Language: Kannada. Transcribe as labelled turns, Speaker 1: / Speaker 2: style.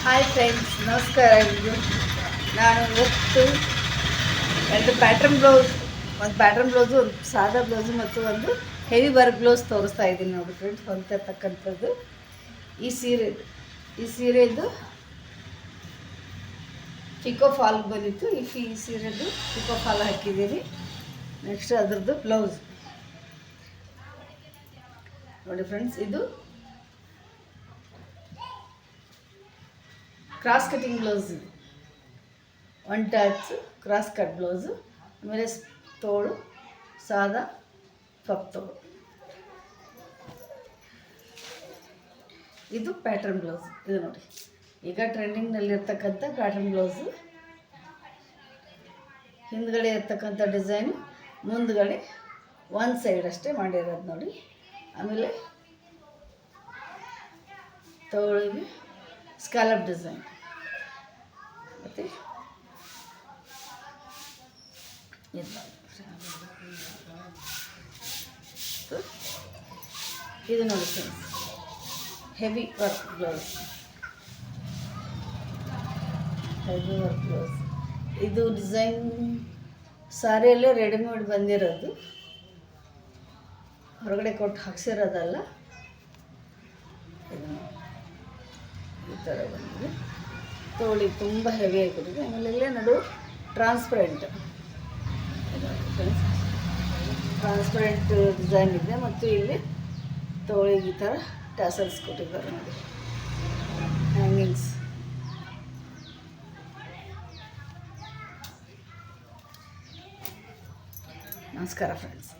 Speaker 1: ಹಾಯ್ ಫ್ರೆಂಡ್ಸ್, ನಮಸ್ಕಾರ ಎಲ್ರಿಗೂ. ನಾನು ಇವತ್ತು ಎರಡು ಪ್ಯಾಟ್ರನ್ ಬ್ಲೌಸು, ಒಂದು ಸಾದಾ ಬ್ಲೌಸು ಮತ್ತು ಒಂದು ಹೆವಿ ವರ್ಕ್ ಬ್ಲೌಸ್ ತೋರಿಸ್ತಾ ಇದ್ದೀನಿ ನೋಡಿ ಫ್ರೆಂಡ್ಸ್. ಹೊಲ್ತಕ್ಕಂಥದ್ದು ಈ ಸೀರೆದು ಪಿಕೋ ಫಾಲ್ ಬಂದಿತ್ತು. ಈ ಸೀರೆದು ಪಿಕೋ ಫಾಲ್ ಹಾಕಿದ್ದೀನಿ. ನೆಕ್ಸ್ಟ್ ಅದರದ್ದು ಬ್ಲೌಸ್ ನೋಡಿ ಫ್ರೆಂಡ್ಸ್. ಇದು ಕ್ರಾಸ್ ಕಟಿಂಗ್ ಬ್ಲೌಸ್, ಇದು one touch cross cut blouse. ಆಮೇಲೆ ತೋಳು ಸಾದಾ ಪಪ್ ತೋಳು. ಇದು ಪ್ಯಾಟ್ರನ್ ಬ್ಲೌಸ್. ಇದು ನೋಡಿ, ಈಗ ಟ್ರೆಂಡಿಂಗ್ನಲ್ಲಿರ್ತಕ್ಕಂಥ ಪ್ಯಾಟ್ರನ್ ಬ್ಲೌಸು. ಹಿಂದ್ಗಡೆ ಇರ್ತಕ್ಕಂಥ ಡಿಸೈನು, ಮುಂದ್ಗಡೆ ಒಂದು ಸೈಡ್ ಅಷ್ಟೇ ಮಾಡಿರೋದು ನೋಡಿ. ಆಮೇಲೆ ತೋಳಿಗೆ ಸ್ಕ್ಯಾಲಪ್ ಡಿಸೈನ್. ಮತ್ತು ಇದು ನೋಡಿ ಫ್ರೆಂಡ್ಸ್, ಹೆವಿ ವರ್ಕ್ ಬ್ಲೌಸ್. ಇದು ಡಿಸೈನ್ ಸಾರಿಯಲ್ಲೇ ರೆಡಿಮೇಡ್ ಬಂದಿರೋದು, ಹೊರಗಡೆ ಕೊಟ್ಟು ಹಾಕ್ಸಿರೋದಲ್ಲ. ಇದು ಈ ಥರ ಬಂದಿದೆ. ತೋಳಿ ತುಂಬ ಹೆವಿ ಆಗಿಬಿಟ್ಟಿದೆ. ಆಮೇಲೆ ಇಲ್ಲೇ ನಡು ಟ್ರಾನ್ಸ್ಪರೆಂಟ್ ಡಿಸೈನ್ ಇದೆ. ಮತ್ತು ಇಲ್ಲಿ ತೋಳಿಗೆ ಈ ಥರ ಟ್ಯಾಸಲ್ಸ್ ಕೊಟ್ಟಿದ್ದಾರೆ ನೋಡಿ, ಹ್ಯಾಂಗಿಂಗ್ಸ್. ನಮಸ್ಕಾರ ಫ್ರೆಂಡ್ಸ್.